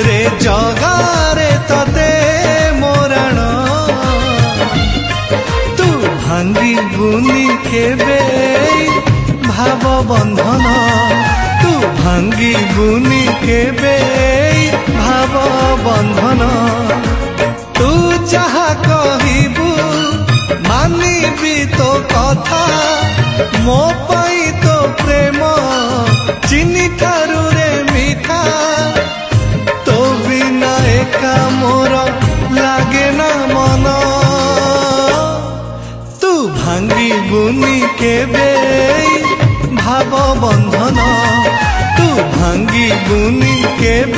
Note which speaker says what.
Speaker 1: रे जगारे तते मोराण तू भांगी बुनी केबे भाव बंधन तू भांगी बुनी केबे भाव बंधन तू जहा कहबू मानिबी तो कथा मो पाई तो प्रेम चिनी ठारू रे मीठा तो बिना एका मोर लागे ना मन तू भांगी बुनी केबे भाव बंधन तू भांगी बुनी केबे